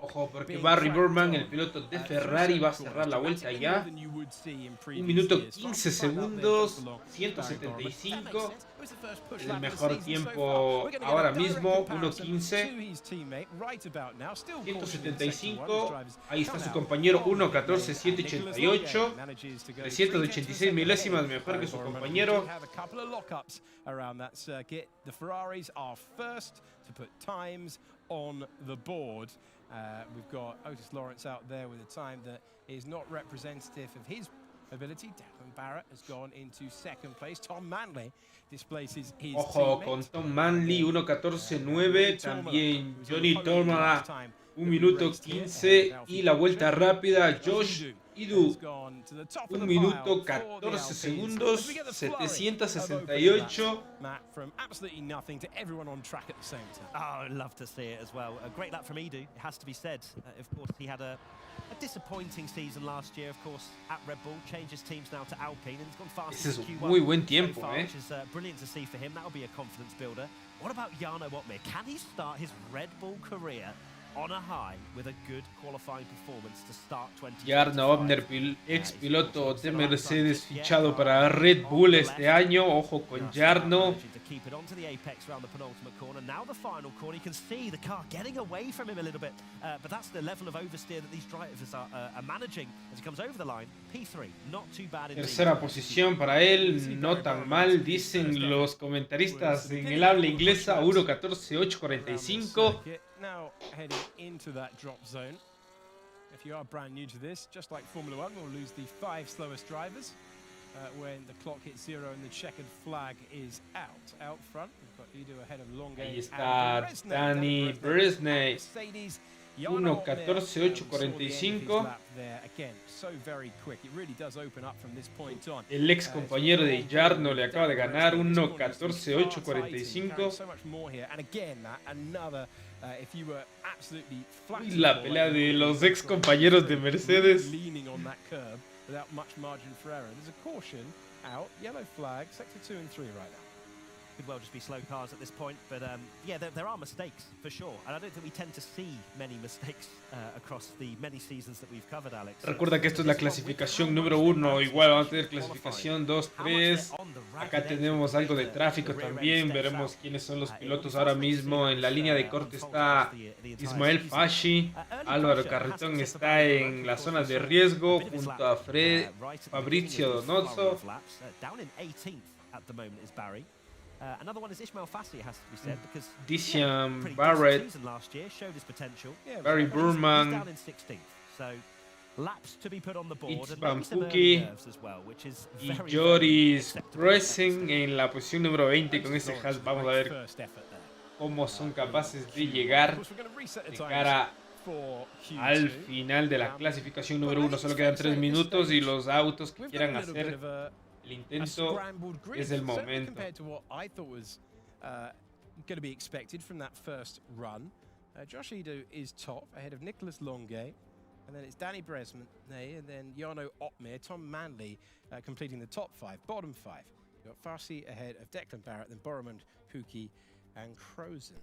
Ojo, porque Barry Burman, el piloto de Ferrari, va a cerrar la vuelta ya. 1 minuto 15 segundos, 175. Es el mejor tiempo ahora mismo, 1:15. 175. Ahí está su compañero, 1:14.788. 386 milésimas mejor que su compañero. We've got Otis Lawrence out there with a time that is not representative of his ability. Declan Barrett has gone into second place. Tom Manley displaces his Ojo con Tom Manley, 1:14.9. También Johnny Tormala, 1 minuto 15. Y la vuelta rápida, Josh Idu, 1 minuto 14 segundos, 768. From absolutely nothing to everyone on track at the same time. Oh, I'd love to see it as well. A great lap from Edu, it has to be said. Of course, he had a disappointing season last year, of course, at Red Bull. Changes teams now to Alpine, and he's gone fast. Ese es un muy buen tiempo, which is brilliant to see for him. That'll be a confidence builder. What about Jarno Opmeer? Can he start his Red Bull career on a high with a good qualifying performance to start 2025? Jarno Opmeer, ex piloto de Mercedes, fichado para Red Bull este año. Ojo con Jarno. Keep it onto the apex around the penultimate corner. Now the final corner, you can see the car getting away from him a little bit, but that's the level of oversteer that these drivers are managing as he comes over the line. P3, not too bad. Tercera posición para él, no tan mal, dicen los comentaristas en el habla inglesa. 1:14.845. Now heading into that drop zone. If you are brand new to this, just like Formula 1, we'll lose the 5 slowest drivers when the clock hits 0 and the checkered flag is out front. We've got Edu ahead of Longue. Ahí está Danny Bresnay, 1:14.845. El ex compañero de Jarno le acaba de ganar 1:14.845. Y la pelea de los ex compañeros de Mercedes. Without much margin for error. There's a caution out, yellow flag, sector 2 and 3 right now. Could well just be slow cars at this point, but yeah, there are mistakes for sure, and I don't think we tend to see many mistakes across the many seasons that we've covered, Alex. Recuerda que esto es la clasificación número 1, igual vamos a tener clasificación 2, 3. Acá tenemos algo de tráfico también, veremos quiénes son los pilotos ahora mismo. En la línea de corte está Ismael Fashi, Álvaro Carretón está en las zonas de riesgo junto a Fabrizio Donoso. Down in 18th at the moment is Barry. Another one is Ismael Fassi, it has to be said, because Dician Barrett, last year showed his potential. Barry Burman, down in 16th, so laps to be put on the board, and as well, which is y Joris Presen en la posición número 20 con ese hash. Vamos a ver cómo son capaces de llegar de cara al final de la clasificación número 1. Solo quedan 3 minutos y los autos que quieran hacer el intento es el momento. Going to be expected from that first run. Josh Edu is top ahead of Nicholas Longue, and then it's Danny Bresman, and then Jarno Opmeer, Tom Manley completing the top 5, bottom 5. You've got Farsi ahead of Declan Barrett, then Boromund, Pookie, and Crozen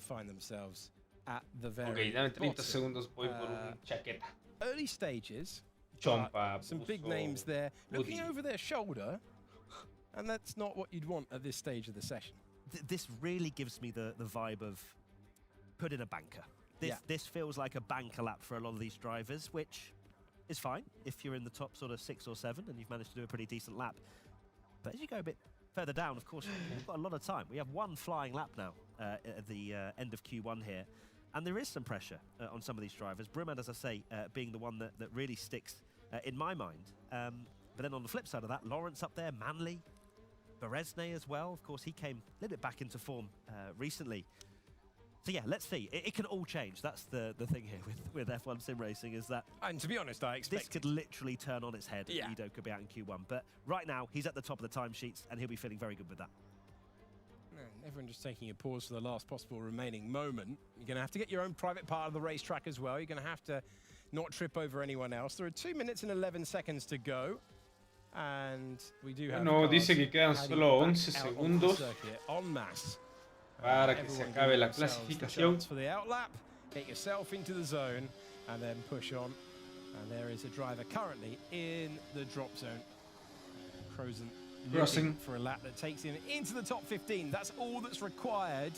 find themselves at the very dame 30 bottom. segundos, voy por un chaqueta. Early stages. Chompa, some big names there looking over their shoulder, and that's not what you'd want at this stage of the session. This really gives me the vibe of put in a banker. This feels like a banker lap for a lot of these drivers, which is fine if you're in the top sort of 6 or 7 and you've managed to do a pretty decent lap. But as you go a bit further down, of course, we've got a lot of time. We have one flying lap now at the end of Q1 here. And there is some pressure on some of these drivers. Brumad, as I say, being the one that really sticks in my mind. But then on the flip side of that, Lawrence up there, Manley, Beresnay as well. Of course, he came a little bit back into form recently. So yeah, let's see. It can all change. That's the thing here with F1 sim racing, is that... And to be honest, I expect this could literally turn on its head. Yeah. Edo could be out in Q1. But right now, he's at the top of the timesheets, and he'll be feeling very good with that. Everyone just taking a pause for the last possible remaining moment. You're going to have to get your own private part of the racetrack as well. You're going to have to not trip over anyone else. There are 2 minutes and 11 seconds to go. And we do have dice que quedan solo 11 segundos para que se acabe la clasificación. get yourself into the zone, and then push on. And there is a driver currently in the drop zone. Crozen Crossing for a lap that takes him into the top 15. That's all that's required.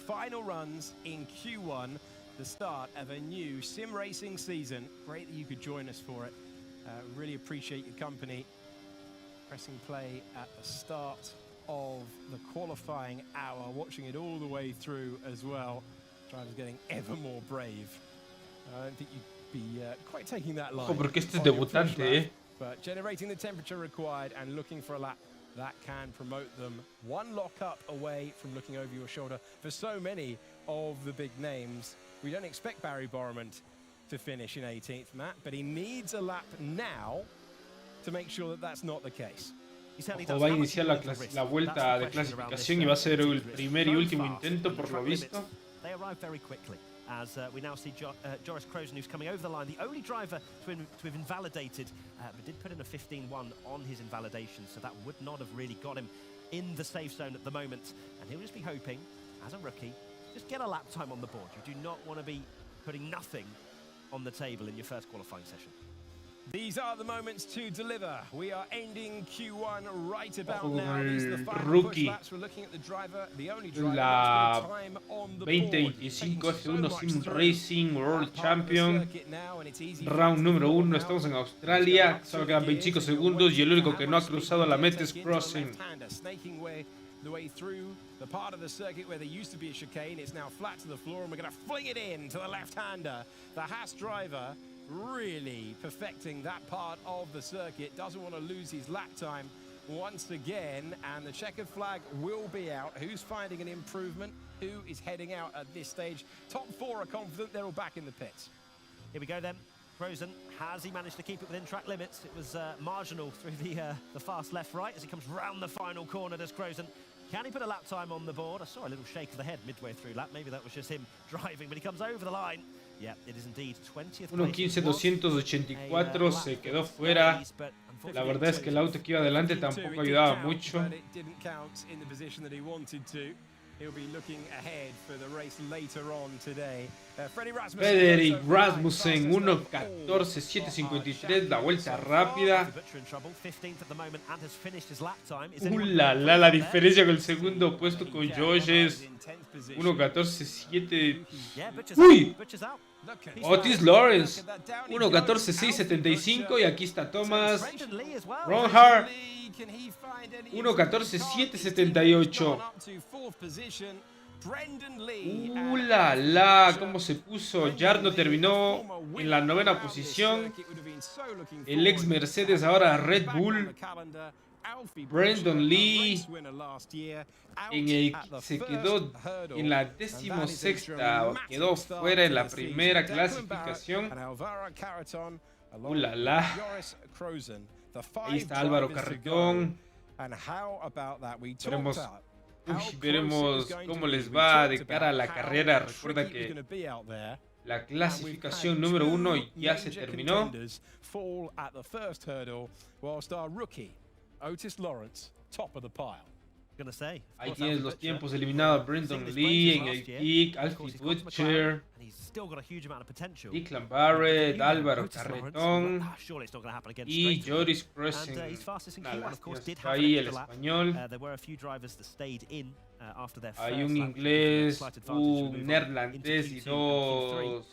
Final runs in Q1, the start of a new sim racing season. Great that you could join us for it. Really appreciate your company. Pressing play at the start of the qualifying hour, watching it all the way through as well. Drivers getting ever more brave. I don't think you'd be quite taking that line. Ojo, porque este es on your debutante, push lap, but generating the temperature required and looking for a lap that can promote them one lock-up away from looking over your shoulder. For so many of the big names, we don't expect Barry Borrament to finish in 18th, Matt, but he needs a lap now to make sure that that's not the case. O va a iniciar la vuelta de clasificación y va a ser el primer y último intento por lo visto. They arrive very quickly as we now see Joris Crozen, who's coming over the line, the only driver to have invalidated, but did put in a 15-1 on his invalidation, so that would not have really got him in the safe zone at the moment. And he'll just be hoping, as a rookie, just get a lap time on the board. You do not want to be putting nothing on the table in your first qualifying session. These are the moments to deliver. We are ending Q1 right about now. These are the final rookie. push laps. We're looking at the driver, the only driver La that's put time on the 2025 board. F1 Sim Racing World Champion. Round número 1. Estamos en Australia. Solo quedan 25 segundos y el único que no ha cruzado la meta es Crozen. The way through the part of the circuit where there used to be a chicane, it's now flat to the floor, and we're going to fling it in to the left-hander. The Haas driver really perfecting that part of the circuit, doesn't want to lose his lap time once again, and the checkered flag will be out. Who's finding an improvement? Who is heading out at this stage? Top 4 are confident they're all back in the pits. Here we go then. Crozen, has he managed to keep it within track limits? It was marginal through the fast left-right as he comes round the final corner, does Crozen. Can he put a lap time on the board? I saw a little shake of the head midway through lap. Maybe that was just him driving, but he comes over the line. Yeah, it is indeed 20th. 1:15.284 se quedó fuera. La verdad es que el auto que iba adelante tampoco ayudaba mucho. He'll be looking ahead for the race later on today. Frederick Rasmussen 1:14.753, la vuelta rápida. La diferencia con el segundo puesto con Josh es 1:14.7. ¡Uy! Otis Lawrence 1:14.675 y aquí está Thomas Ronhart 1:14.778. La, cómo se puso. Yarno terminó en la 9ª posición. El ex Mercedes, ahora Red Bull. Brandon Lee se quedó en la 16ª, quedó fuera en la primera clasificación. Ahí está Álvaro Carretón. Veremos cómo les va de cara a la carrera. Recuerda que la clasificación número 1 ya se terminó. Otis Lawrence, top of the pile. Ahí tienes los tiempos eliminados. Brandon Lee en el kick, Alfie Butcher, Declan Barrett, Álvaro Carretón y Joris Crozen. Ahí el español. Hay un inglés, un neerlandés y dos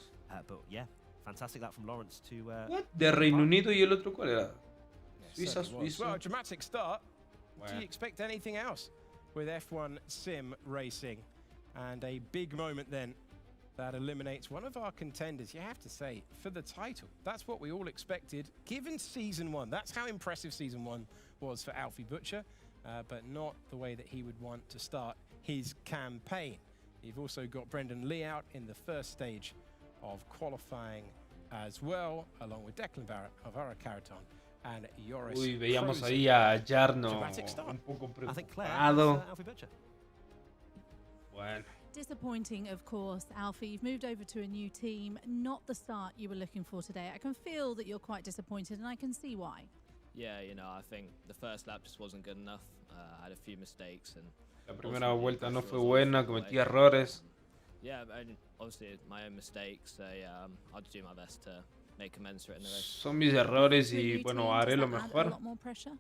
de Reino Unido y el otro ¿cuál era? Suiza. Well, a dramatic start. Do you expect anything else with F1 sim racing? And a big moment then that eliminates one of our contenders, you have to say, for the title. That's what we all expected, given Season 1. That's how impressive Season 1 was for Alfie Butcher, but not the way that he would want to start his campaign. You've also got Brendan Lee out in the first stage of qualifying as well, along with Declan Barrett of Carretón. Uy, veíamos ahí a Jarno un poco preocupado. Bueno. Disappointing, of course, Alfie. You've moved over to a new team. Not the start you were looking for today. I can feel that you're quite disappointed, and I can see why. Yeah, you know, I think the first lap just wasn't good enough. I had a few mistakes, and la primera vuelta no fue buena, cometí errores. Yeah, and obviously my own mistakes, so yeah, I'll do my best to make amends for it in the race. Son mis errores For a y new bueno, team, haré does lo that add a mejor. lot more pressure?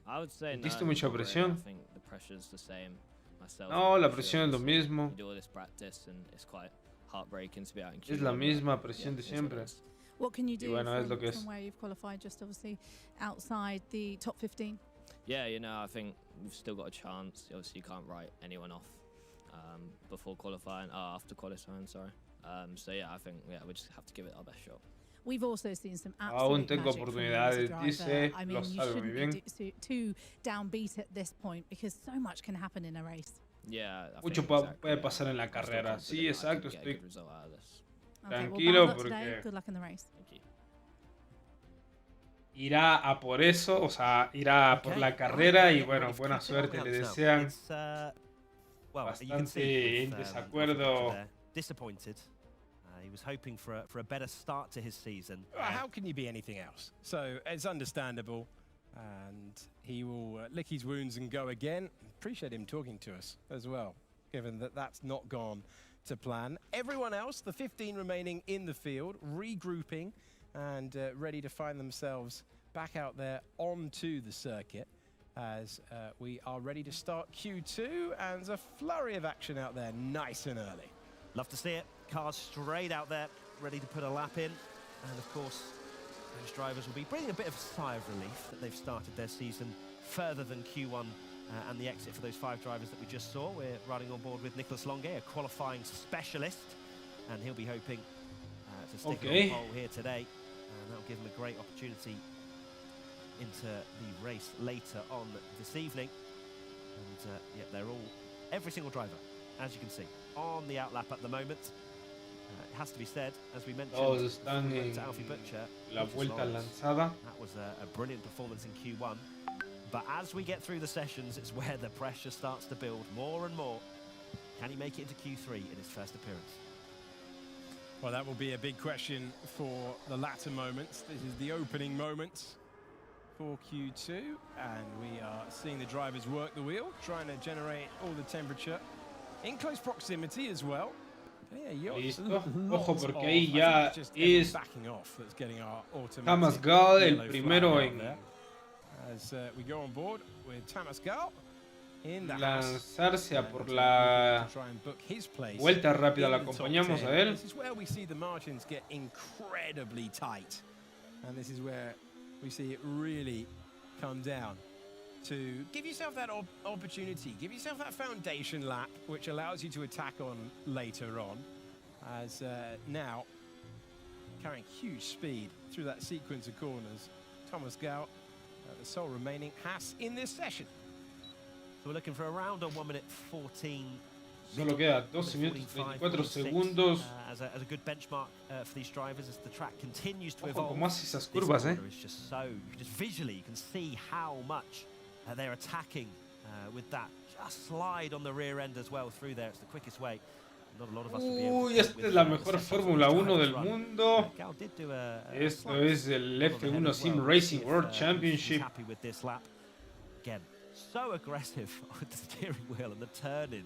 I would say ¿Sentiste no, mucha not really. presión? I think the pressure's the same. Myself, No, la for presión es lo obviously mismo. You do all this practice and it's quite heartbreaking to be out in Q1. Es la but, misma presión de it's what it siempre. is. What can you do bueno, es lo que es. from where you've qualified, just obviously outside the top 15? Yeah, you know, I think we've still got a chance. Obviously, you can't write anyone off before qualifying, after qualifying, sorry. So yeah, I think we just have to give it our best shot. We've also seen some Aún absolute tengo magic from you as a oportunidades, driver. dice, I lo mean, you sabe muy shouldn't bien. be too downbeat at this point because so much can happen in a race. Yeah, I Mucho think puede yeah. pasar en la I'm still carrera. confident Sí, that I can exacto, get a estoy good result out of this. Okay, well, tranquilo bad luck today. porque Good luck in the race. Thank you. irá a por eso, o sea, irá por la carrera y bueno, buena suerte, le desean. Bastante en desacuerdo. Disappointed. He was hoping for a better start to his season. Well, how can you be anything else? So it's understandable, and he will lick his wounds and go again. Appreciate him talking to us as well, given that that's not gone to plan. Everyone else, the 15 remaining in the field, regrouping and ready to find themselves back out there onto the circuit as we are ready to start Q2, and there's a flurry of action out there nice and early. Love to see it. Cars straight out there, ready to put a lap in. And of course, those drivers will be bringing a bit of a sigh of relief that they've started their season further than Q1 and the exit for those 5 drivers that we just saw. We're riding on board with Nicholas Longuet, a qualifying specialist, and he'll be hoping to stick on pole here today. And that'll give him a great opportunity into the race later on this evening. And yeah, they're all, every single driver, as you can see, on the outlap at the moment. It has to be said, as we mentioned, Todos están en la vuelta lanzada. that was a brilliant performance in Q1. But as we get through the sessions, it's where the pressure starts to build more and more. Can he make it into Q3 in his first appearance? Well, that will be a big question for the latter moments. This is the opening moments for Q2, and we are seeing the drivers work the wheel, trying to generate all the temperature in close proximity as well. Yeah, Listo. Ojo porque ahí ya es Thomas Gall el primero en as we go on board with Thomas Gall in the lanzarse a por la vuelta rápida. La acompañamos a él. This is where we see the margins get incredibly tight, and this is where we see it really come down to give yourself that opportunity, give yourself that foundation lap, which allows you to attack on later on, as now carrying huge speed through that sequence of corners. Thomas Gall, the sole remaining Haas in this session. So we're looking for around a 1 minute 14. Solo queda 12 minutos 24 segundos. As a good benchmark for these drivers as the track continues to Ojo evolve. como hace esas curvas, It's just so, just visually, you can see how much they're attacking with that just slide on the rear end as well through there. It's the quickest way. Not a lot of us would be able to Uy, esta es la mejor Fórmula 1 del mundo. Gal did do a Esto es el F1 Sim Racing World Championship. Happy with this lap. Again, so aggressive with the steering wheel and the turning.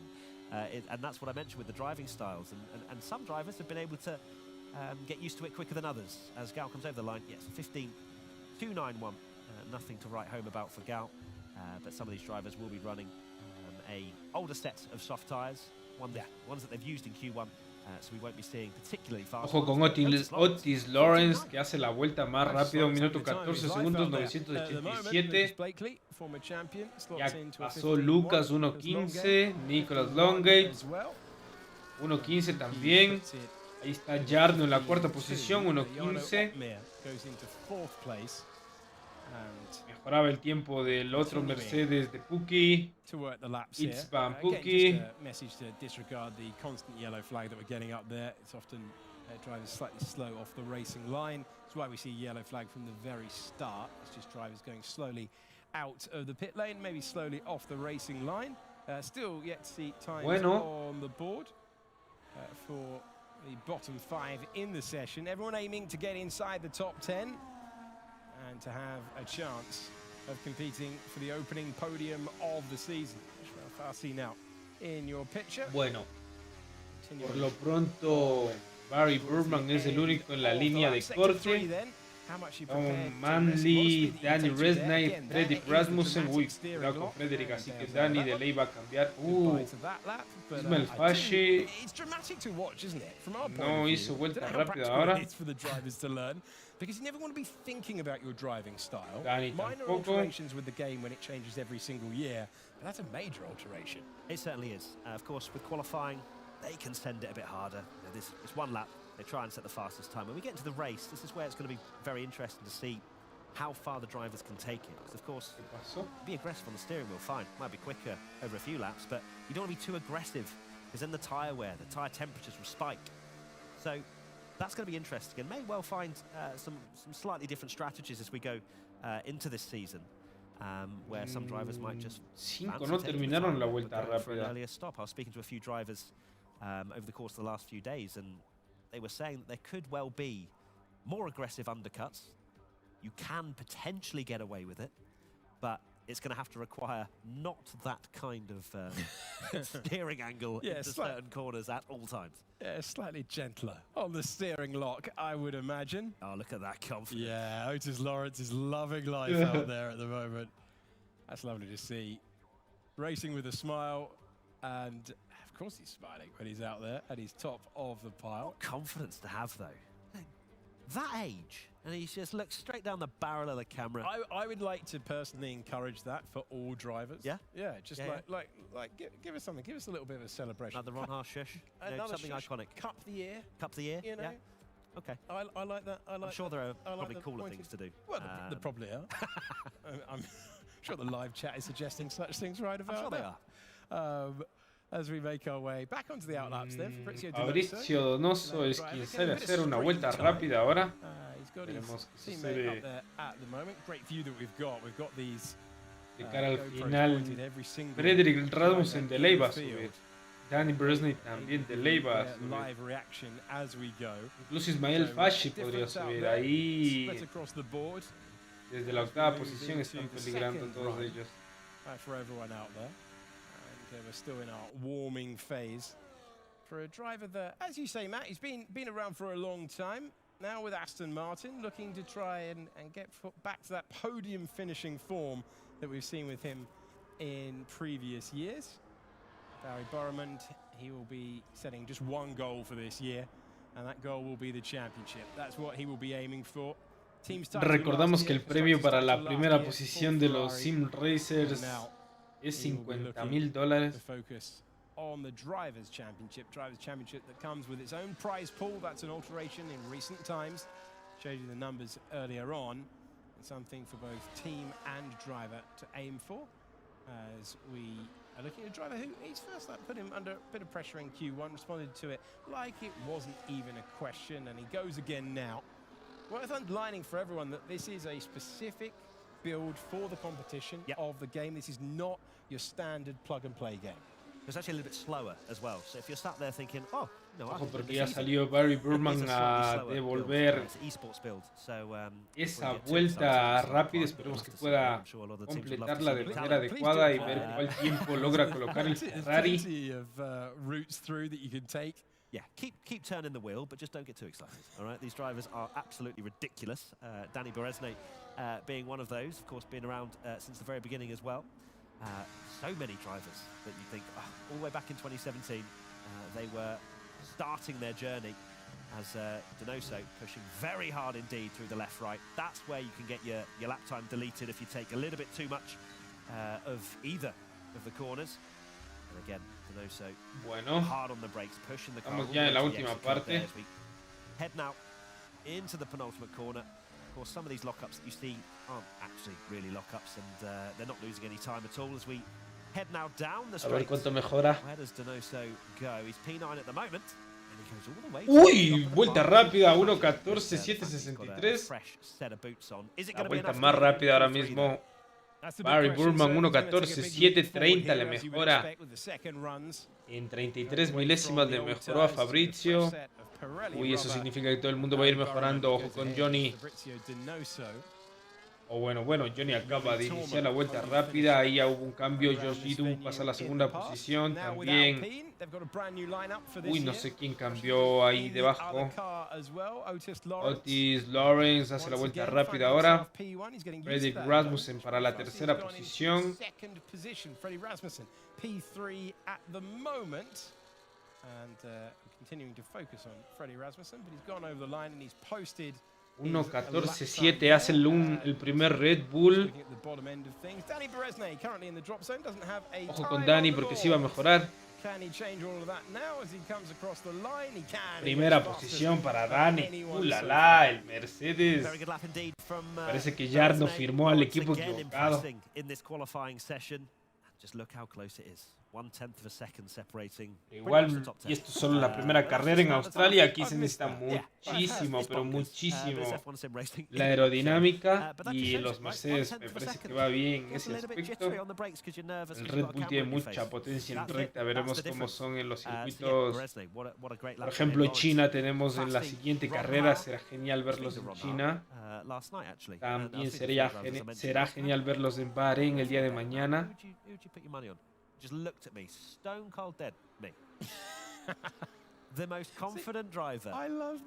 And that's what I mentioned with the driving styles. And some drivers have been able to get used to it quicker than others. As Gal comes over the line, yes, 15.291. Nothing to write home about for Gal. But some of these drivers will be running a older set of soft tyres, ones that they've used in Q1, so we won't be seeing particularly fast. Ojo con Otis Lawrence, que hace la vuelta más rápida, 1 minuto 14 segundos, 987. Ya pasó Lucas, 1.15, Nicholas Longate, 1.15 también. Ahí está Jarno en la cuarta posición, 1.15. Mejoraba el tiempo del otro Mercedes de Puki. It's Van Puki. Message to disregard the constant yellow flag that we're getting up there. It's often drivers slightly slow off the racing line. That's why we see yellow flag from the very start. It's just drivers going slowly out of the pit lane, maybe slowly off the racing line. Still yet to see times on the board for the bottom 5 in the session. Everyone aiming to get inside the top 10. And to have a chance of competing for the opening podium of the season. Farsi now in your picture. Bueno, Por lo pronto, Barry Burman es el único en la línea de corte. Tom Manley, Danny Resnick, Fredrik Rasmussen. Uy, cuidado con Fredrik, así que Danny de ley va a cambiar. Ismael Fashe no hizo vuelta rápida ahora. Because you never want to be thinking about your driving style. Minor alterations with the game when it changes every single year, but that's a major alteration. It certainly is. Of course, with qualifying, they can send it a bit harder. You know, it's one lap. They try and set the fastest time. When we get into the race, this is where it's going to be very interesting to see how far the drivers can take it. Because, of course, be aggressive on the steering wheel, fine. Might be quicker over a few laps, but you don't want to be too aggressive because then the tyre wear, the tyre temperatures will spike. So that's going to be interesting and may well find some slightly different strategies as we go into this season, where some drivers might just Cinco no terminaron la vuelta rápida. Earlier stop. I was speaking to a few drivers over the course of the last few days, and they were saying that there could well be more aggressive undercuts. You can potentially get away with it, but it's going to have to require not that kind of steering angle into certain corners at all times. Yeah, slightly gentler on the steering lock, I would imagine. Oh, look at that confidence. Yeah, Otis Lawrence is loving life out there at the moment. That's lovely to see. Racing with a smile, and of course he's smiling when he's out there and he's top of the pile. What confidence to have, though. That age, and he just looks straight down the barrel of the camera. I would like to personally encourage that for all drivers. Yeah? Yeah, just give us something. Give us a little bit of a celebration. Another Ron Harsh shush. Something shush. iconic. Cup the year. Cup the year, you know? Yeah. Okay. I like that. I like I'm sure there are probably like cooler things to do. Well, there probably are. I'm sure the live chat is suggesting such things right about I'm sure they are. As we make our way back onto the outlaps then. Fabrizio Donoso es quien sale a hacer una vuelta rápida ahora. He's got Veremos his qué teammate sucede up there at the moment. Great view that we've got. We've got these de cara al GoPros final. pointed every single Fredrik Rasmussen de ley va a in the subir. field. Danny Bresnik también de ley va a Get subir. live reaction as we go. Incluso Ismael Fashe podría Difference out subir. there, Ahí, split across the board. desde la octava posición, están peligrando todos ellos. For everyone out there. And we're still in our warming phase for a driver that, as you say, Matt, he's been around for a long time. Now with Aston Martin, looking to try and get back to that podium finishing form that we've seen with him in previous years. Barry Burman, he will be setting just one goal for this year, and that goal will be the championship. That's what he will be aiming for. Recordamos que el premio para la primera posición de los simracers es $50,000. Focus on the Drivers' Championship that comes with its own prize pool. That's an alteration in recent times. Showed you the numbers earlier on. And something for both team and driver to aim for. As we are looking at a driver who, his first lap put him under a bit of pressure in Q1, responded to it like it wasn't even a question, and he goes again now. Worth underlining for everyone that this is a specific build for the competition of the game. This is not your standard plug-and-play game. It's actually a little bit slower as well. So if you're sat there thinking, oh, no, Ojo, porque ya salió Barry Burman a devolver esa vuelta rápida. Esperemos que pueda completarla de manera adecuada y ver cuál tiempo logra colocar el Ferrari. Yeah, keep turning the wheel, but just don't get too excited. All right, these drivers are absolutely ridiculous. Danny Beresne being one of those, of course, being around since the very beginning as well. So many drivers that you think, all the way back in 2017, they were starting their journey as Donoso pushing very hard indeed through the left-right. That's where you can get your lap time deleted if you take a little bit too much of either of the corners. And again, Donoso hard on the brakes, pushing the car. Estamos ya en la última parte. Head now into the penultimate corner. Of course, some of these lockups that you see aren't actually really lockups, and they're not losing any time at all as we head now down the straight. A ver cuánto mejora. Where does Donoso go? He's P9 at the moment. And he goes all the way. Uy, vuelta rápida, 1.14.763. Fresh set of boots on. Is it La going to be vuelta enough más to rápida ahora mismo. Barry Burman 1.14.730 le mejora. En 33 milésimas le mejoró a Fabrizio. Uy, eso significa que todo el mundo va a ir mejorando. Ojo con Johnny. O bueno, Johnny acaba de iniciar la vuelta rápida, ahí ya hubo un cambio, Josh Gidu pasa a la segunda posición, también, uy, no sé quién cambió ahí debajo, Otis Lawrence hace la vuelta rápida ahora, Fredrik Rasmussen para la tercera posición, continuing to focus on Freddie Rasmussen, but he's gone over the line and he's posted 1.14.7 hace el primer Red Bull. Ojo con Dani porque sí va a mejorar. Primera posición para Dani. ¡Ulala! El Mercedes. Parece que Jarno firmó al equipo equivocado. Igual, y esto es solo la primera carrera en Australia, aquí se necesita muchísimo, pero muchísimo la aerodinámica, y los Mercedes me parece que va bien en ese aspecto. El Red Bull tiene mucha potencia en recta, veremos cómo son en los circuitos. Por ejemplo, China tenemos en la siguiente carrera, será genial verlos en China. También será genial verlos en Bahrein el día de mañana. Just looked at me, stone cold dead me. The most confident driver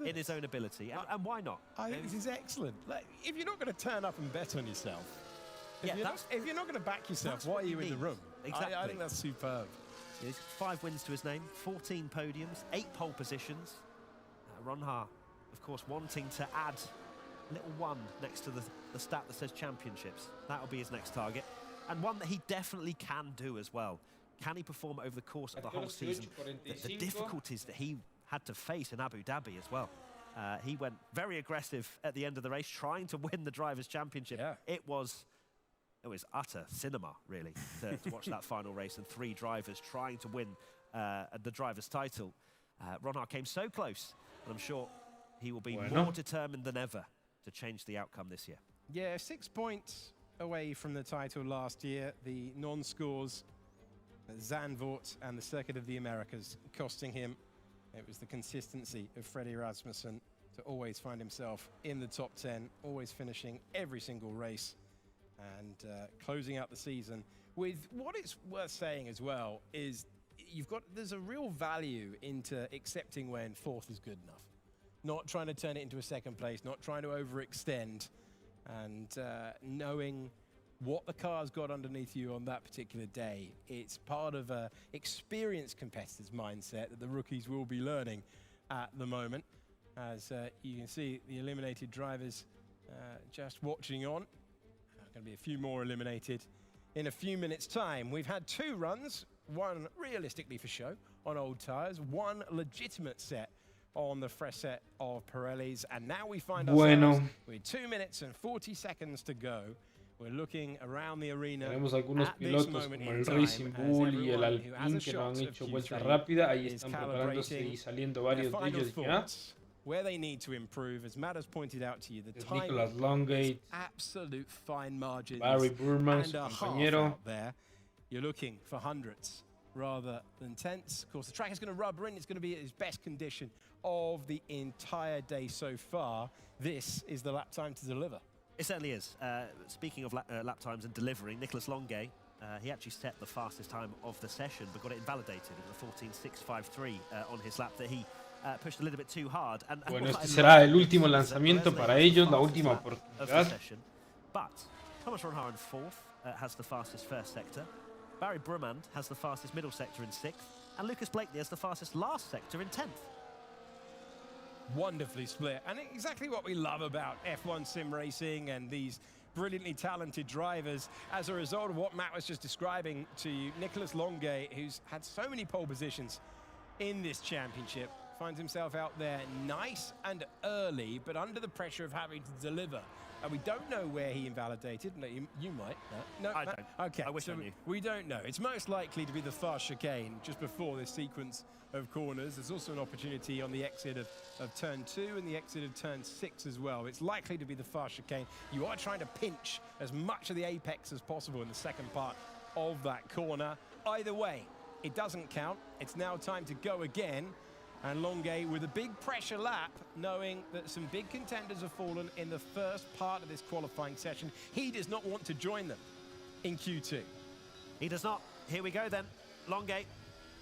in his own ability, and why not? I think this is excellent. Like, if you're not going to turn up and bet on yourself, if you're not going to back yourself, why are you in the room? Exactly. I think that's superb. He's 5 wins to his name, 14 podiums, 8 pole positions. Ron Ha, of course, wanting to add a little 1 next to the stat that says championships. That'll be his next target. And one that he definitely can do as well. Can he perform over the course of the whole season? The difficulties that he had to face in Abu Dhabi as well. He went very aggressive at the end of the race, trying to win the Drivers' Championship. Yeah. It was utter cinema, really, to watch that final race and 3 drivers trying to win the Drivers' title. Ron came so close, and I'm sure he will be more determined than ever to change the outcome this year. Yeah, 6 points away from the title last year. The non-scores, Zandvoort and the Circuit of the Americas costing him. It was the consistency of Freddie Rasmussen to always find himself in the top 10, always finishing every single race and closing out the season with what it's worth saying as well is there's a real value into accepting when 4th is good enough. Not trying to turn it into a 2nd place, not trying to overextend, and knowing what the car's got underneath you on that particular day. It's part of an experienced competitor's mindset that the rookies will be learning at the moment. As you can see, the eliminated drivers just watching on. Going to be a few more eliminated in a few minutes' time. We've had 2 runs, 1 realistically for show on old tyres, 1 legitimate set on the fresh set of Pirellis, and now we find ourselves with 2 minutes and 40 seconds to go. We're looking around the arena. Tenemos algunos pilotos como el Racing Bull y el Alpine que no han hecho vuelta rápida. Ahí están preparándose y saliendo varios de ellos ya. Where they need to improve, as Matt has pointed out to you, the time, Nicholas Longate, absolute fine margins, Barry Burman, su and compañero. out there. You're looking for hundredths rather than tenths. Of course, the track is going to rubber in. It's going to be at its best condition of the entire day so far. This is the lap time to deliver. It certainly is. Speaking of lap times and delivering, Nicholas Longate, he actually set the fastest time of the session, but got it invalidated. It was a 14.653 on his lap that he pushed a little bit too hard. And bueno, este será el último lanzamiento para ellos, la última oportunidad. But Thomas Ronhaar in 4th has the fastest first sector. Barry Brumand has the fastest middle sector in 6th. And Lucas Blakely has the fastest last sector in 10th. Wonderfully split, and exactly what we love about F1 sim racing and these brilliantly talented drivers. As a result of what Matt was just describing to you, Nicholas Longate, who's had so many pole positions in this championship, finds himself out there nice and early, but under the pressure of having to deliver. And we don't know where he invalidated. No, you might. No, I don't. Okay, I wish I knew. We don't know. It's most likely to be the fast chicane just before this sequence of corners. There's also an opportunity on the exit of turn 2 and the exit of turn 6 as well. It's likely to be the fast chicane. You are trying to pinch as much of the apex as possible in the second part of that corner. Either way, it doesn't count. It's now time to go again. And Longuet with a big pressure lap, knowing that some big contenders have fallen in the first part of this qualifying session. He does not want to join them in Q2. He does not. Here we go then. Longuet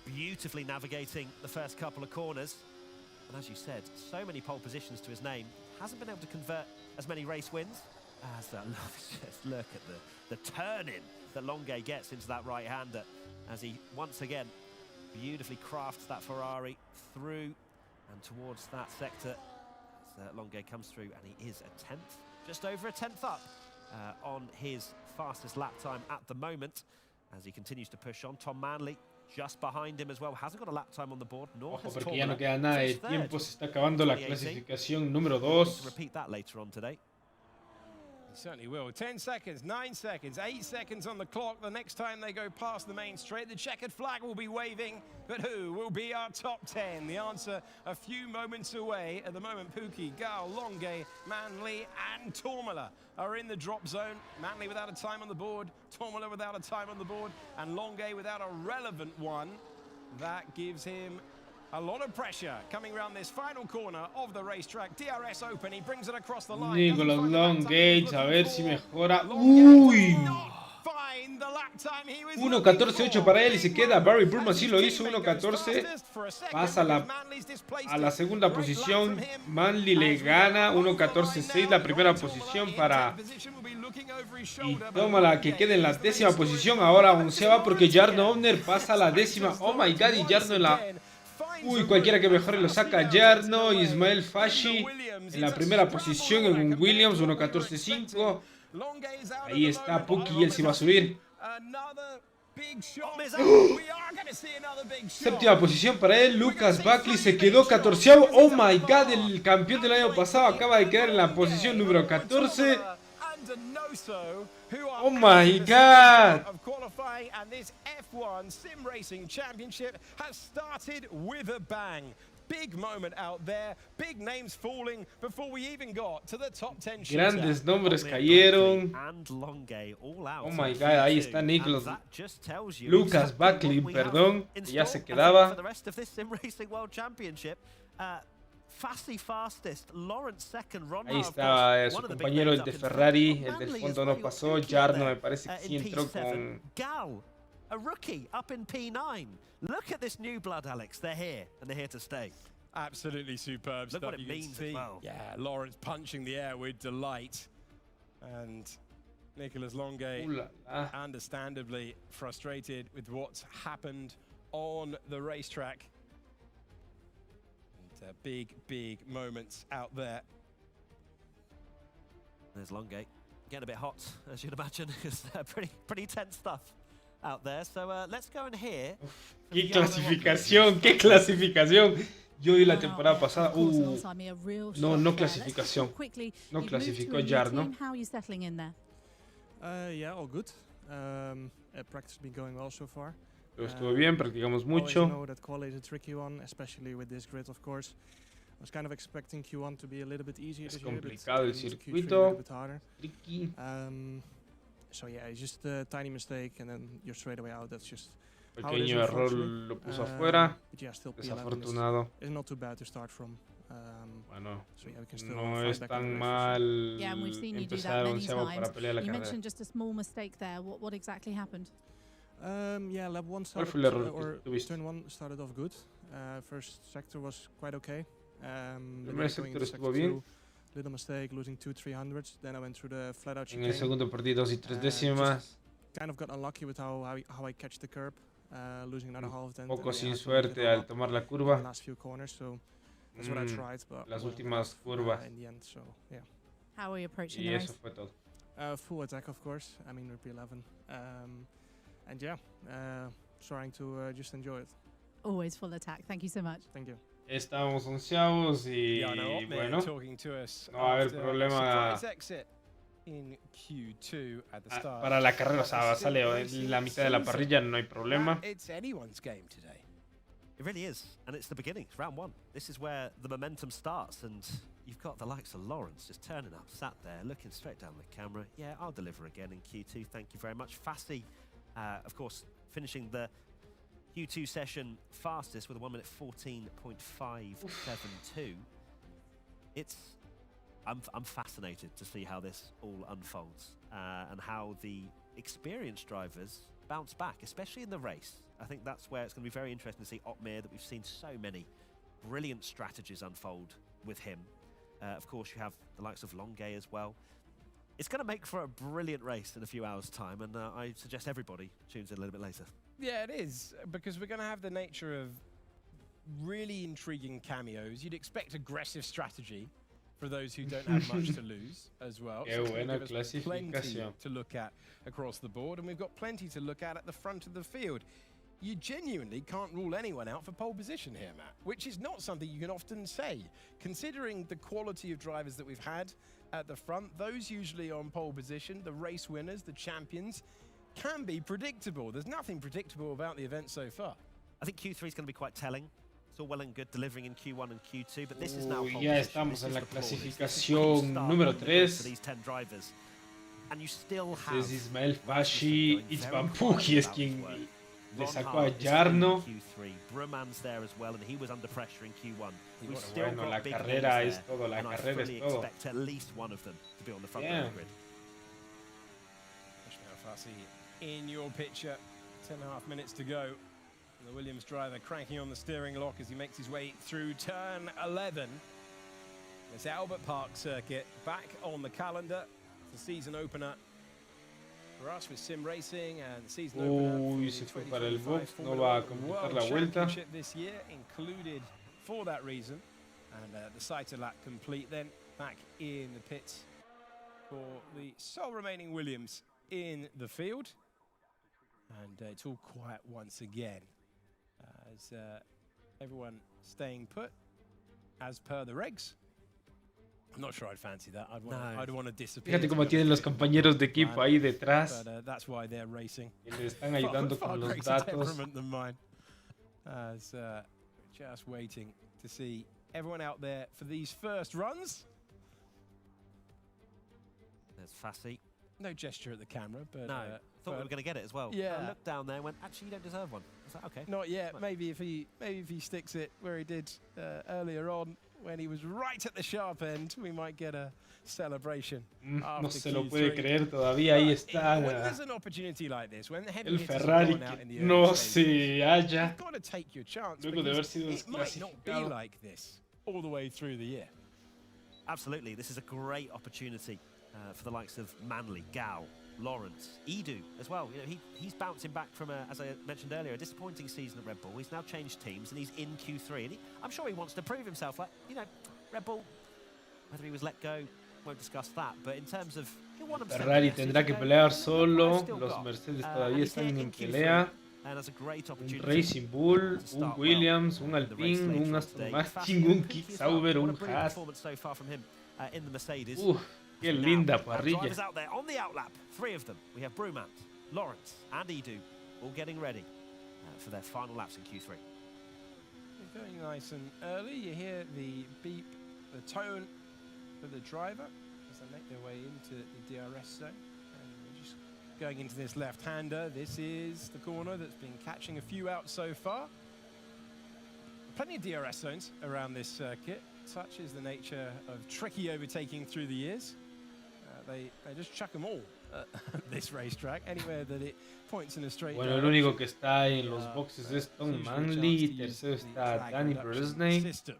beautifully navigating the first couple of corners. And as you said, so many pole positions to his name. Hasn't been able to convert as many race wins. As that, just look at the turn-in that Longuet gets into that right-hander as he once again beautifully crafts that Ferrari through and towards that sector as Longuet comes through, and he is a 10th, just over a 10th up on his fastest lap time at the moment as he continues to push on. Tom Manley just behind him as well, hasn't got a lap time on the board, nor Ojo, has porque ya no Tormola. queda nada de tiempo, se está acabando la clasificación número 2. Repeat that later on today. He certainly will. 10 seconds, 9 seconds, 8 seconds on the clock. The next time they go past the main straight, the checkered flag will be waving. But who will be our top 10? The answer a few moments away. At the moment, Pookie, Gal, Longuet, Manley and Tormola are in the drop zone. Manley without a time on the board, Tormola without a time on the board, and Longuet without a relevant one. That gives him a lot of pressure coming around this final corner of the racetrack. DRS open, he brings it across the line. Nicolas Longuet, a ver si mejora. Uy, 1.14.8 para él y se queda. Barry Burma sí lo hizo, 1.14. Pasa a la segunda posición. Manley le gana, 1.14.6 la primera posición para... Y toma la que queda en la 10ª posición. Ahora 11ª porque Jarno Ovner pasa a la 10ª. Oh my god, y Jarno en la... Uy, cualquiera que mejore lo saca. Jarno, Ismael Fashi en la primera posición en un Williams, 1.14.5. Ahí está Puki y él sí va a subir. Séptima posición para él. Lucas Buckley se quedó 14º. Oh my god, el campeón del año pasado acaba de quedar en la posición número 14. Oh my god. Of qualifying, and this F1 Sim Racing Championship has started with a bang. Big moment out there, big names falling before we even got to the top 10 shootout. Grandes nombres cayeron. Oh my god, ahí está Nicholas. Lucas Buckley, perdón, que ya se quedaba. Ahí estaba su compañero, el de Ferrari, el del fondo no pasó. Jarno me parece que sí entró con... Gal, a rookie up in P9. Look at this new blood, Alex. They're here, and they're here to stay. Absolutely superb Look stuff. what it means as well. Yeah, Lawrence punching the air with delight. And Nicolas Longuet, understandably frustrated with what's happened on the racetrack. Big, big moments out there. There's Longuet. Getting a bit hot, as you'd imagine. It's pretty tense stuff out there. So let's go and hear. ¡Qué clasificación! ¡Qué clasificación! Yo vi la temporada pasada. No clasificación. No clasificó Jarno. How are you settling in there? Yeah, all good. Practice has been going well so far. Pero estuvo bien, practicamos mucho. I know that quali is a tricky one, especially with this grid, of course. I was kind of expecting Q1 to be a little bit easier this year, but complicado el Q3 circuito. a little bit harder. Tricky. So yeah, it's just a tiny mistake, and then you're straight away out. That's just Pequeño error lo puso afuera. but yeah, still Desafortunado. P11 is not too bad to start from. Bueno, So yeah, we can still no fight es back tan in the race. mal Yeah, and we've seen you do empezar that many 11º para times. pelear la You carrera. mentioned just a small mistake there. What exactly happened? Yeah, lap 1 ¿Cuál started, fue el error or que tuviste? turn 1 started off good. First sector was quite okay. El Then primer going sector into estuvo sector bien. 2, little mistake, losing 2/300s. Then I went through the flat out En chicane. el segundo perdí 2 y 3 décimas. Kind of got unlucky with how I catch the curb, losing another half. Then Un poco yeah, sin I couldn't suerte get al up tomar la in curva. the last few corners, so that's what I tried. But Las wasn't últimas enough, curvas. in the end, so yeah. How are you approaching Y the eso race? fue todo. Full attack, of course. I mean, we're P11, and yeah, trying to just enjoy it. Always full attack. Thank you so much. Thank you. Estábamos onceavos y bueno, no va a haber problema para la carrera. O sea, sale en la mitad de la parrilla, no hay problema. It's anyone's game today. It really is, and it's the beginning. It's round 1. This is where the momentum starts, and you've got the likes of Lawrence just turning up, sat there, looking straight down the camera. Yeah, I'll deliver again in Q2. Thank you very much. Fassi, of course, finishing the Q2 session fastest with a 1 minute 14.572. I'm fascinated to see how this all unfolds and how the experienced drivers bounce back, especially in the race. I think that's where it's going to be very interesting to see Otmir, that we've seen so many brilliant strategies unfold with him. Of course, you have the likes of Longuet as well. It's going to make for a brilliant race in a few hours' time, and I suggest everybody tunes in a little bit later. Yeah, it is, because we're going to have the nature of really intriguing cameos. You'd expect aggressive strategy for those who don't have much to lose as well. Qué So it's gonna buena give us plenty clasificación. to look at across the board, and we've got plenty to look at the front of the field. You genuinely can't rule anyone out for pole position here, Matt, which is not something you can often say. Considering the quality of drivers that we've had at the front, those usually on pole position, the race winners, the champions, can be predictable. There's nothing predictable about the event so far. I think Q3 is going to be quite telling. It's all well and good delivering in Q1 and Q2, but this is now pole Ya position. estamos This en is la the flawless. This is clasificación when you start número on the grid for 3. these 10 drivers. And you still have Es Ismael Rasmussen Fashi, going It's very Bampuki es quiet quien about his work. le Ron sacó a Hart is Jarno. in Q3. Brumann's there as well, and he was under pressure in Q1. We've Bueno, still bueno, la got big carrera names es there, todo, la and I carrera es fully todo. expect at least one of them to be on the front Yeah. of the grid. Ishmael Fassi in your picture, 10.5 minutes to go. And the Williams driver cranking on the steering lock as he makes his way through turn 11. This Albert Park circuit back on the calendar. It's the season opener for us with sim racing, and the season opener for Uy, the se fue para el 2025 box, no Formula va a One completar World la vuelta. Championship this year, included for that reason. And the sighted lap complete then, back in the pits for the sole remaining Williams in the field. And it's all quiet once again as everyone staying put as per the regs. I'm not sure I'd fancy that. I'd want to disappear. Fíjate cómo tienen los compañeros de equipo ahí detrás. But that's why they're racing. Que le están ayudando Far con los greater datos. temperament than mine. As just waiting to see everyone out there for these first runs. There's Fassi. No gesture at the camera, but No, thought we were going to get it as well. Yeah. I looked down there and went, actually, you don't deserve one. I was like, okay. not yet. Right. Maybe if he sticks it where he did earlier on, when he was right at the sharp end, we might get a celebration. No after se lo Q3. puede creer todavía, ahí está When there's an opportunity like this, when the heavy el hitters have Ferrari gone out in que the no early stages, se halla. you've got to take your chance. Luego de haber because sido it might not be desclasificado. like this all the way through the year. Absolutely, this is a great opportunity for the likes of Manley, Gal, Lawrence, Edu as well. You know, he's bouncing back from, as I mentioned earlier, a disappointing season at Red Bull. He's now changed teams and he's in Q3. And I'm sure he wants to prove himself. Like, you know, Red Bull, whether he was let go, won't discuss that. But in terms of, he'll want himself Ferrari to tendrá que go, pelear I've solo. still Los got. Mercedes And todavía he's están here en Q3, pelea. And that's a great Un opportunity. Racing Bull, to un start Williams, un well in the race Alpine, later un on Aston today. Martin, Fassi, un thank Kick you as well. Sauber, What a un brilliant Haas. performance so far from him in the Mercedes. Qué Now, linda drivers parrilla. out there on the outlap, 3 of them. We have Brumant, Lawrence, and Edu all getting ready for their final laps in Q3. You're going nice and early. You hear the beep, the tone for the driver as they make their way into the DRS zone. And we're just going into this left-hander. This is the corner that's been catching a few out so far. Plenty of DRS zones around this circuit. Such is the nature of tricky overtaking through the years. They just chuck them all at this racetrack, anywhere that it points in a straight Bueno, el direction. único que está en los boxes es Tom Manley. Tercero está Danny Bresnay. System.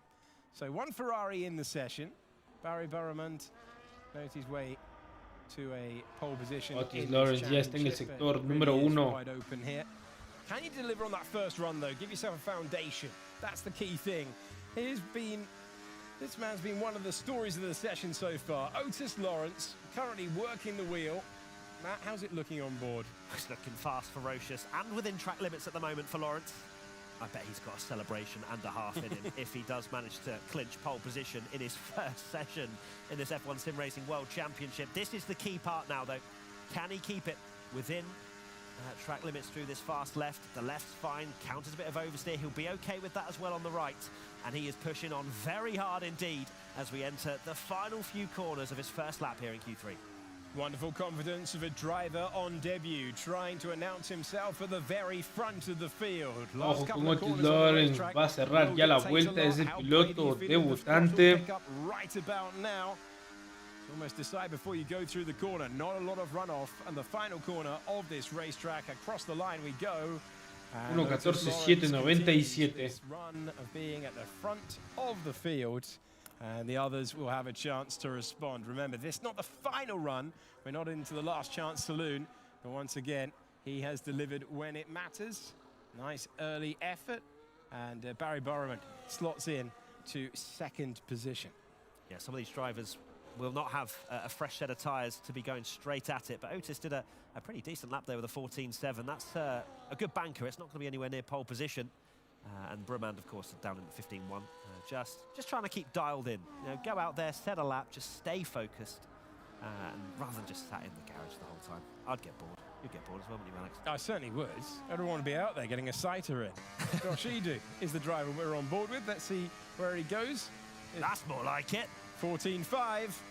So one Ferrari in the session. Barry Burramund made his way to a pole position. Otis in this Lawrence ya está en el championship, sector and número really is 1. wide open here. Can you deliver on that first run though? Give yourself a foundation. That's the key thing. This man's been one of the stories of the session so far. Otis Lawrence currently working the wheel. Matt, how's it looking on board? He's looking fast, ferocious, and within track limits at the moment for Lawrence. I bet he's got a celebration and a half in him if he does manage to clinch pole position in his first session in this F1 Sim Racing World Championship. This is the key part now, though. Can he keep it within track limits through this fast left? The left's fine, counters a bit of oversteer. He'll be okay with that as well on the right. And he is pushing on very hard indeed as we enter the final few corners of his first lap here in Q3. Wonderful confidence of a driver on debut, trying to announce himself at the very front of the field. Ojo con Otis Lawrence, va a cerrar ya la vuelta, es el piloto debutante. Right about now. Almost decide before you go through the corner. Not a lot of runoff, and the final corner of this racetrack. Across the line we go. 1:14.797. Run of being at the front of the field, and the others will have a chance to respond. Remember, this is not the final run. We're not into the last chance saloon, but once again, he has delivered when it matters. Nice early effort, and Barry Burriman slots in to second position. Yeah, some of these drivers will not have a fresh set of tyres to be going straight at it, but Otis did a pretty decent lap there with a 14.7. That's a good banker. It's not going to be anywhere near pole position. And Brumand, of course, down in 15.1. Just trying to keep dialed in. You know, go out there, set a lap, just stay focused, and rather than just sat in the garage the whole time. I'd get bored. You'd get bored as well, wouldn't you, Alex? I certainly would. I don't want to be out there getting a sighter in. Josh Edu is the driver we're on board with. Let's see where he goes. That's more like it. 14.5.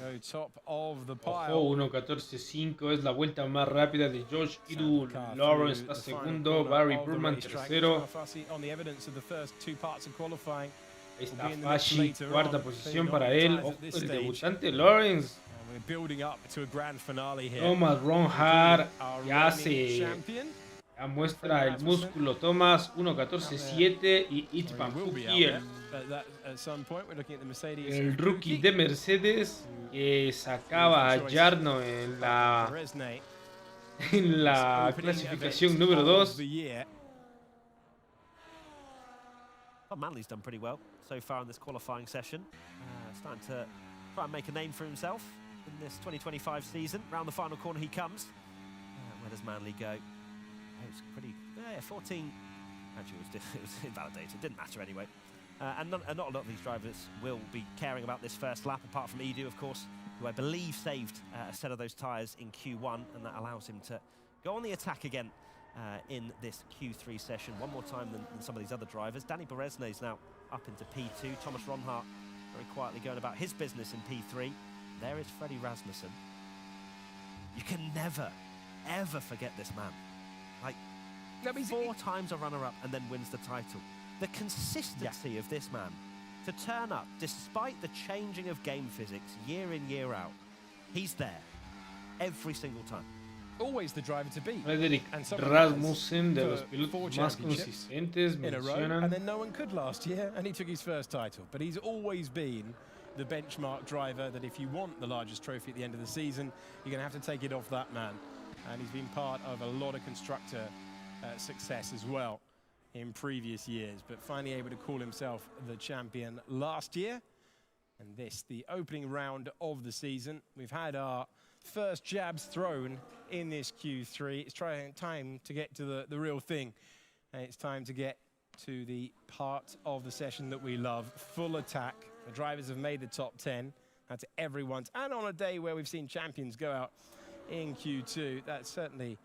Go top of the pile. Ojo, 1:14.5 es la vuelta más rápida de Josh Edu. Lawrence está segundo, Barry Burman tercero. Ahí está Fashi, cuarta posición para él. Ojo, el debutante Lawrence. Thomas Ronhard ya muestra el músculo. Thomas 1:14.7 y Itman Fukier, el rookie de Mercedes que sacaba a Jarno en la clasificación número 2. Manley's done pretty well so far in this qualifying session. Starting to try and make a name for himself in this 2025 season. Round the final corner he comes. Where does Manley go? It's pretty, 14. Actually, it was invalidated. It didn't matter anyway. And not a lot of these drivers will be caring about this first lap, apart from Edu, of course, who I believe saved a set of those tyres in Q1, and that allows him to go on the attack again in this Q3 session, one more time than some of these other drivers. Danny Beresne is now up into P2. Thomas Ronhart very quietly going about his business in P3. There is Freddie Rasmussen. You can never, ever forget this man. Like, 4 times a runner-up and then wins the title. The consistency of this man to turn up despite the changing of game physics year in, year out. He's there every single time. Always the driver to beat. Frederick Rasmussen, de los pilotos más consistentes, mencionan. And then no one could last year, and he took his first title. But he's always been the benchmark driver that if you want the largest trophy at the end of the season, you're going to have to take it off that man. And he's been part of a lot of constructor success as well in previous years, but finally able to call himself the champion last year. And this, the opening round of the season. We've had our first jabs thrown in this Q3. It's time to get to the real thing. And it's time to get to the part of the session that we love, full attack. The drivers have made the top 10. That's everyone's. And on a day where we've seen champions go out in Q2, that's certainly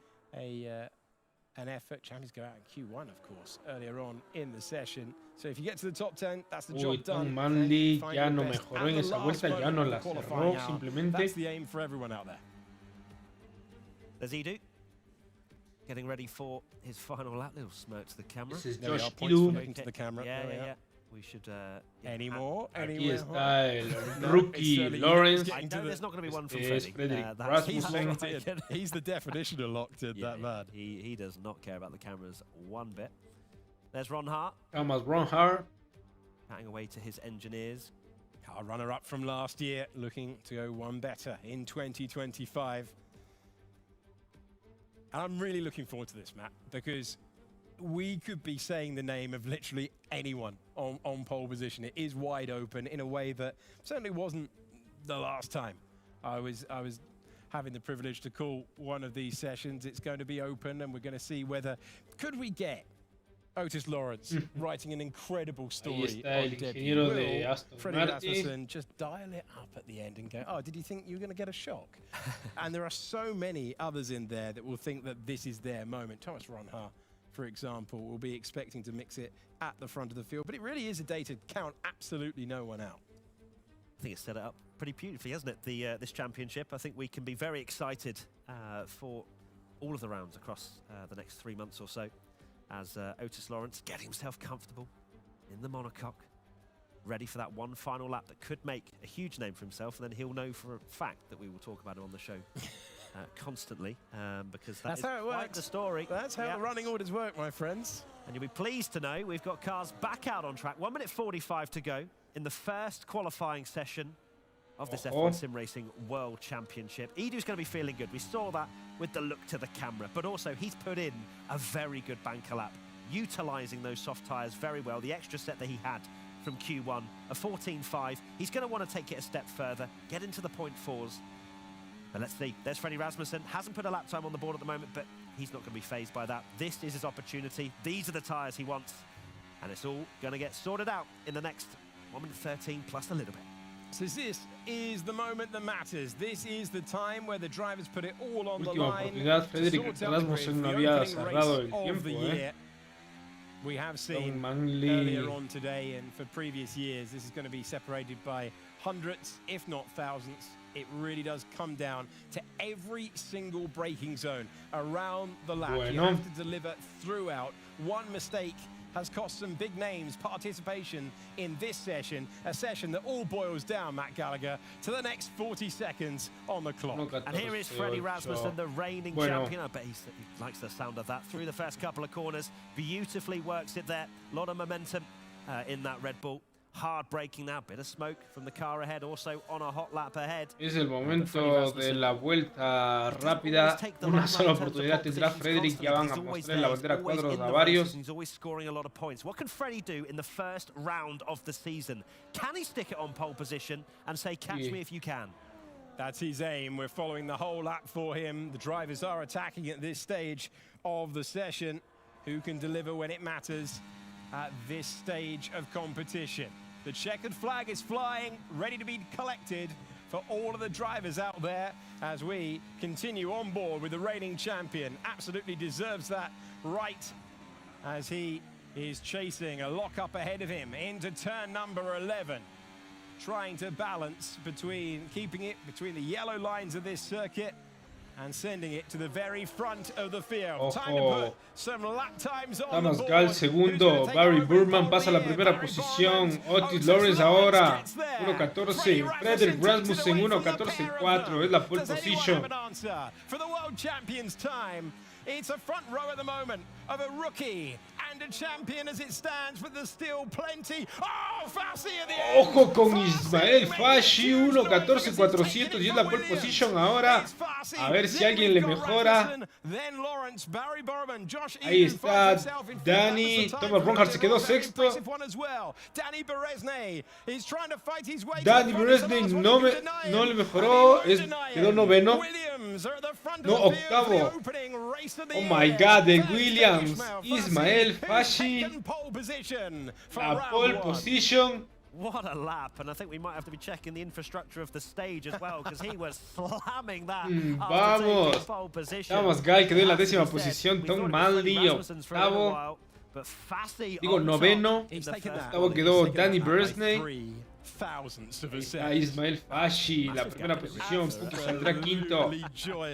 an effort. Champions go out in Q1, of course, earlier on in the session. So if you get to the top 10, that's the job done. Manley ya no mejoró en esa vuelta, ya no la cerró, simplemente. That's the aim for everyone out there. There's Edu getting ready for his final lap. Little smirk to the camera. This is There we Josh are, points for Edu. looking to the camera. Yeah. We should... Any more? Aquí está el rookie Lawrence. I know there's not going to be one from Este es Freddie. Frederick He's Rasmussen. locked in. He's the definition of locked in, Yeah, that man. he does not care about the cameras one bit. There's Ron Hart, Thomas Ronhard. chatting away to his engineers. Our runner-up from last year, looking to go one better in 2025. And I'm really looking forward to this, Matt, because we could be saying the name of literally anyone on pole position. It is wide open in a way that certainly wasn't the last time I was having the privilege to call one of these sessions. It's going to be open, and we're going to see whether could we get Otis Lawrence writing an incredible story on debut. Will Freddie Rasmussen just dial it up at the end and go, oh, did you think you were going to get a shock? And there are so many others in there that will think that this is their moment. Thomas Ronhart, for example, will be expecting to mix it at the front of the field. But it really is a day to count absolutely no one out. think it's set it up pretty beautifully, hasn't it? This championship. I think we can be very excited for all of the rounds across the next 3 months or so, as Otis Lawrence getting himself comfortable in the monocoque, ready for that one final lap that could make a huge name for himself, and then he'll know for a fact that we will talk about him on the show constantly, because that's how it works. The story. That's how the running orders work, my friends. And you'll be pleased to know we've got cars back out on track. 1 minute 45 to go in the first qualifying session of this F1 Sim Racing World Championship. Edu's going to be feeling good. We saw that with the look to the camera, but also he's put in a very good banker lap, utilising those soft tyres very well. The extra set that he had from Q1, a 14.5. He's going to want to take it a step further, get into the .4s. But let's see. There's Freddie Rasmussen. Hasn't put a lap time on the board at the moment, but he's not going to be fazed by that. This is his opportunity. These are the tyres he wants. And it's all going to get sorted out in the next 1 minute 13 plus a little bit. So this is the moment that matters. This is the time where the drivers put it all on the Última line. oportunidad, Frederick Rasmussen no había cerrado el tiempo, We have seen Manley. earlier on today and for previous years, this is going to be separated by hundreds, if not thousands. It really does come down to every single braking zone around the lap. You have to deliver throughout. One mistake has cost some big names participation in this session, a session that all boils down, Matt Gallagher, to the next 40 seconds on the clock. And here is Freddie Rasmussen, the reigning champion. I bet he likes the sound of that. Through the first couple of corners, beautifully works it there. A lot of momentum in that Red Bull. Hard braking now, bit of smoke from the car ahead, also on a hot lap ahead. Es el momento de la vuelta rápida. Una sola oportunidad tendrá Frederick. Ya van a mostrar la bandera cuadros a varios. He's always scoring a lot of points. What can Freddie do in the first round of the season? Can he stick it on pole position and say, catch me if you can? That's his aim. We're following the whole lap for him. The drivers are attacking at this stage of the session. Who can deliver when it matters at this stage of competition? The checkered flag is flying, ready to be collected for all of the drivers out there as we continue on board with the reigning champion. Absolutely deserves that right as he is chasing a lock-up ahead of him into turn number 11. Trying to balance between keeping it between the yellow lines of this circuit and sending it to the very front of the field. Time to put some lap times on the board. Gal segundo, Barry Burman pasa a la primera posición, Otis Lawrence ahora 1.14, Frederick Rasmussen 1.14.4, es la pole position. For the world champions time, it's a front row at the moment of a rookie and a champion as it stands, but there's still plenty. Oh, Fassi at the end. Ojo con Ismael Fassi, 1.14.400 y es la pole position ahora. A ver si alguien le mejora. Ahí está Danny. Thomas Ronhard se quedó sexto. Danny Beresney no le mejoró. Quedó noveno. No, octavo. Oh my God, de Williams. Ismael Fassi. La pole position. What a lap, and I think we might have to be checking the infrastructure of the stage as well, because he was slamming that. Vamos. Thomas Gal quedó en la 10ª posición, Tom Manley octavo. Digo noveno. Octavo quedó Danny Beresney. Ahí Ismael Fassi, la primera posición. Puki saldrá quinto.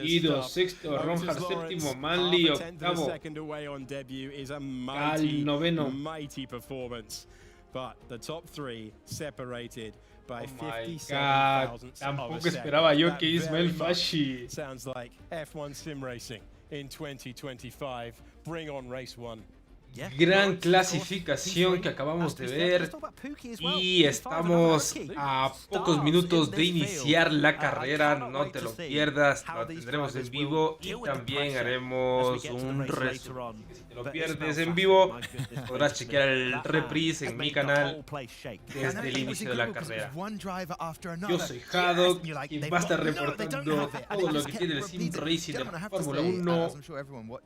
Ido sexto, Ronhard séptimo, Manley octavo. Gal noveno. But the top three separated by 57,000. Tampoco esperaba yo que Ismael Fassi. Sounds like F1 Sim Racing in 2025. Bring on race 1. Gran clasificación que acabamos de ver y estamos a pocos minutos de iniciar la carrera. No te lo pierdas, lo tendremos en vivo y también haremos un resumen. Si te lo pierdes en vivo, podrás chequear el reprise en mi canal desde el inicio de la carrera. Yo soy Hadok, quien va a estar reportando todo lo que tiene el Sim Racing de Fórmula 1. Nos vemos.